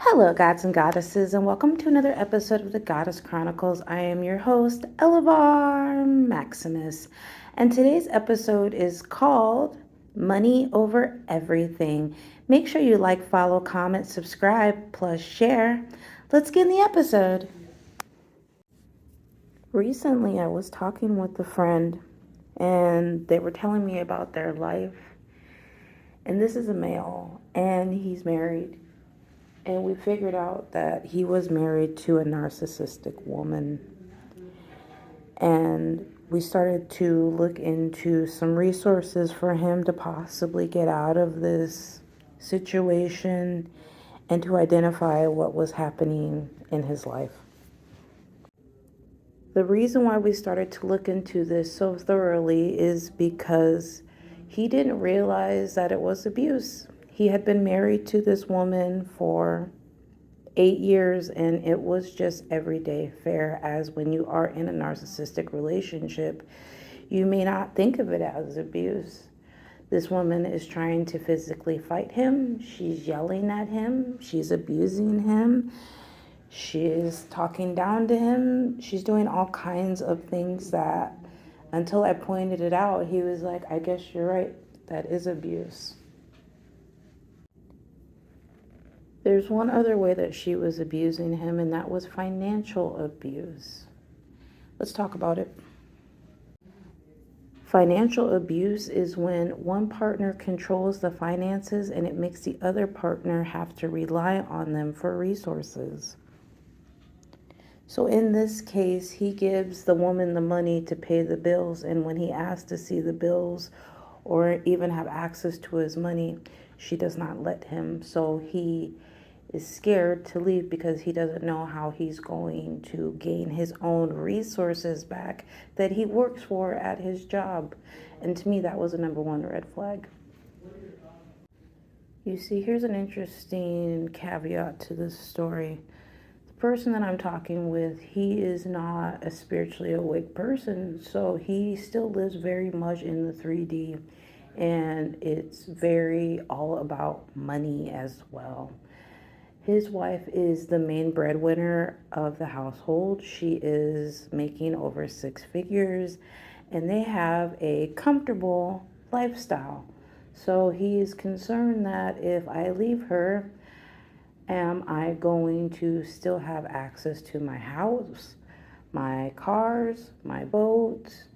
Hello, gods and goddesses, and welcome to another episode of the Goddess Chronicles. I am your host, Elevar.Maximus, and today's episode is called Money Over Everything. Make sure you like, follow, comment, subscribe, plus share. Let's get in the episode. Recently, I was talking with a friend, and they were telling me about their life. And this is a male, and he's married. And we figured out that he was married to a narcissistic woman. And we started to look into some resources for him to possibly get out of this situation and to identify what was happening in his life. The reason why we started to look into this so thoroughly is because he didn't realize that it was abuse. He had been married to this woman for 8 years, and it was just everyday fare. As when you are in a narcissistic relationship, you may not think of it as abuse. This woman is trying to physically fight him. She's yelling at him. She's abusing him. She is talking down to him. She's doing all kinds of things that, until I pointed it out, he was like, I guess you're right. That is abuse. There's one other way that she was abusing him, and that was financial abuse. Let's talk about it. Financial abuse is when one partner controls the finances and it makes the other partner have to rely on them for resources. So in this case, he gives the woman the money to pay the bills, and when he asks to see the bills or even have access to his money, she does not let him. So he is scared to leave because he doesn't know how he's going to gain his own resources back that he works for at his job. And to me, that was a number one red flag. You see, here's an interesting caveat to this story. The person that I'm talking with, he is not a spiritually awake person, so he still lives very much in the 3D, and it's very all about money as well. His wife is the main breadwinner of the household. She is making over 6 figures, and they have a comfortable lifestyle. So he is concerned that if I leave her, am I going to still have access to my house, my cars, my boats,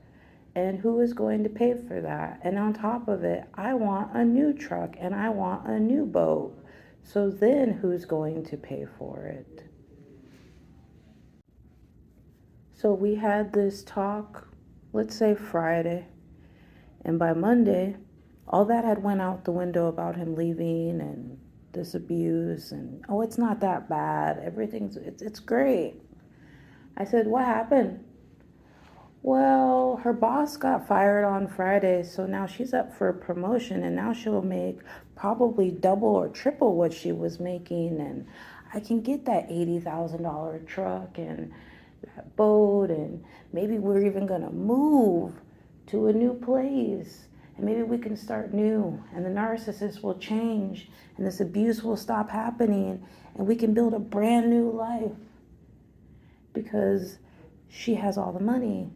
and who is going to pay for that? And on top of it, I want a new truck and I want a new boat. So then who's going to pay for it? So we had this talk, let's say Friday, and by Monday, all that had went out the window about him leaving and this abuse and, oh, it's not that bad. It's great. I said, what happened? Well, her boss got fired on Friday, so now she's up for a promotion, and now she'll make probably double or triple what she was making, and I can get that $80,000 truck and that boat, and maybe we're even gonna move to a new place, and maybe we can start new, and the narcissist will change, and this abuse will stop happening, and we can build a brand new life because she has all the money.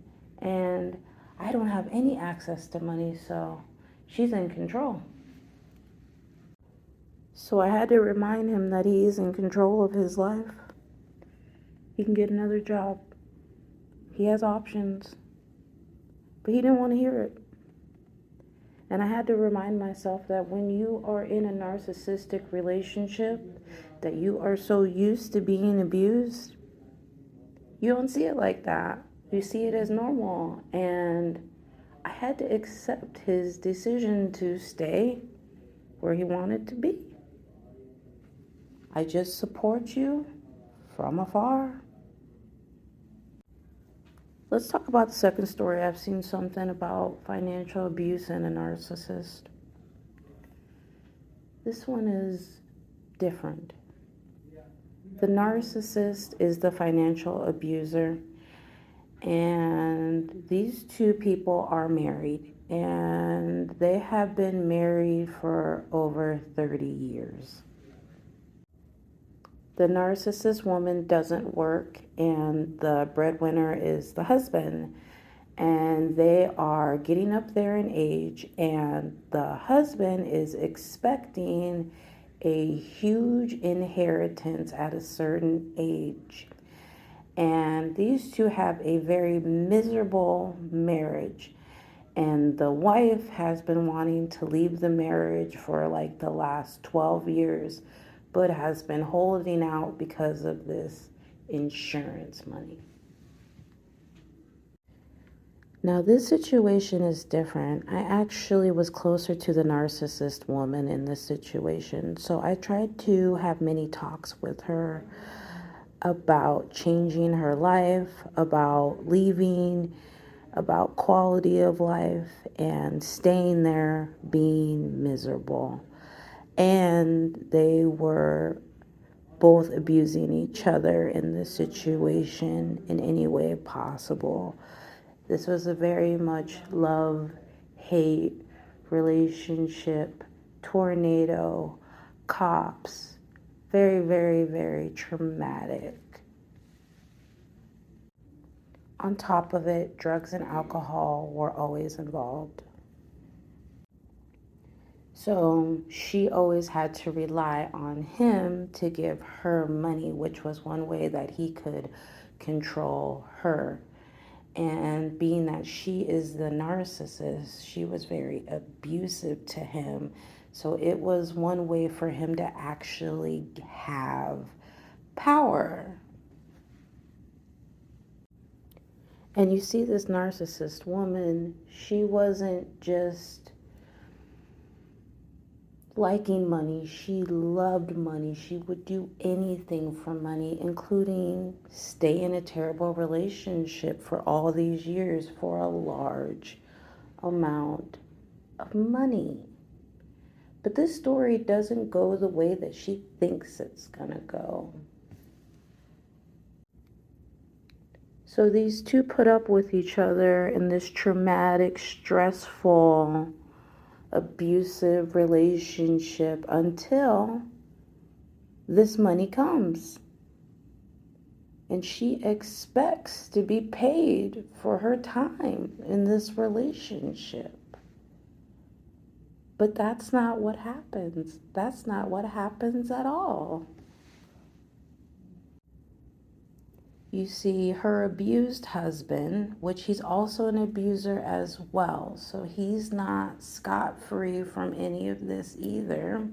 And I don't have any access to money, so she's in control. So I had to remind him that he is in control of his life. He can get another job. He has options. But he didn't want to hear it. And I had to remind myself that when you are in a narcissistic relationship, that you are so used to being abused, you don't see it like that. You see it as normal. And I had to accept his decision to stay where he wanted to be. I just support you from afar. Let's talk about the second story. I've seen something about financial abuse and a narcissist. This one is different. The narcissist is the financial abuser. And these two people are married, and they have been married for over 30 years. The narcissist woman doesn't work, and the breadwinner is the husband. And they are getting up there in age, and the husband is expecting a huge inheritance at a certain age. And these two have a very miserable marriage. And the wife has been wanting to leave the marriage for like the last 12 years, but has been holding out because of this insurance money. Now, this situation is different. I actually was closer to the narcissist woman in this situation. So I tried to have many talks with her about changing her life, about leaving, about quality of life, and staying there being miserable. And they were both abusing each other in this situation in any way possible. This was a very much love, hate, relationship, tornado, cops. Very, very, very traumatic. On top of it, drugs and alcohol were always involved. So she always had to rely on him to give her money, which was one way that he could control her. And being that she is the narcissist, she was very abusive to him. So it was one way for him to actually have power. And you see this narcissist woman, she wasn't just liking money, she loved money. She would do anything for money, including stay in a terrible relationship for all these years for a large amount of money. But this story doesn't go the way that she thinks it's gonna go. So these two put up with each other in this traumatic, stressful, abusive relationship until this money comes. And she expects to be paid for her time in this relationship. But that's not what happens. That's not what happens at all. You see her abused husband, which he's also an abuser as well. So he's not scot-free from any of this either.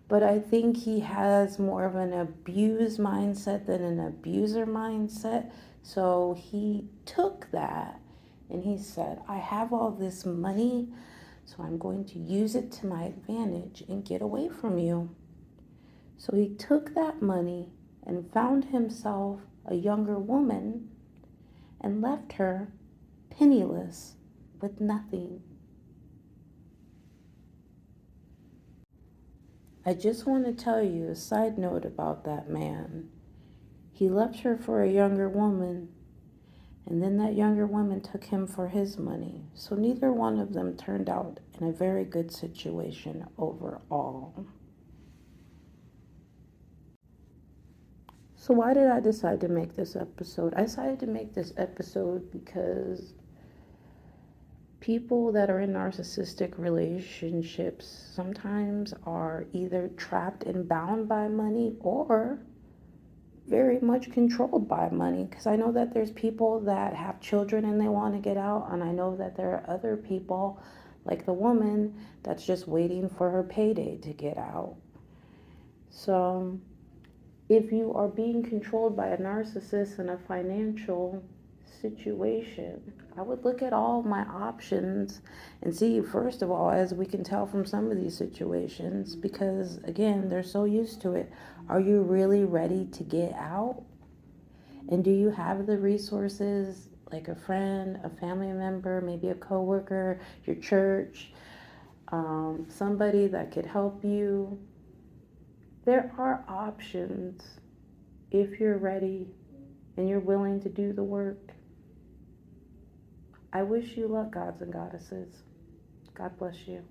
But I think he has more of an abused mindset than an abuser mindset. So he took that and he said, I have all this money, so I'm going to use it to my advantage and get away from you. So he took that money and found himself a younger woman and left her penniless with nothing. I just want to tell you a side note about that man. He left her for a younger woman, and then that younger woman took him for his money. So neither one of them turned out in a very good situation overall. So why did I decide to make this episode? I decided to make this episode because people that are in narcissistic relationships sometimes are either trapped and bound by money or very much controlled by money. Because I know that there's people that have children and they want to get out, and I know that there are other people like the woman that's just waiting for her payday to get out. So if you are being controlled by a narcissist in a financial situation, I would look at all my options and see, first of all, as we can tell from some of these situations, because again, they're so used to it, are you really ready to get out? And do you have the resources, like a friend, a family member, maybe a coworker, your church, somebody that could help you? There are options if you're ready and you're willing to do the work. I wish you luck, gods and goddesses. God bless you.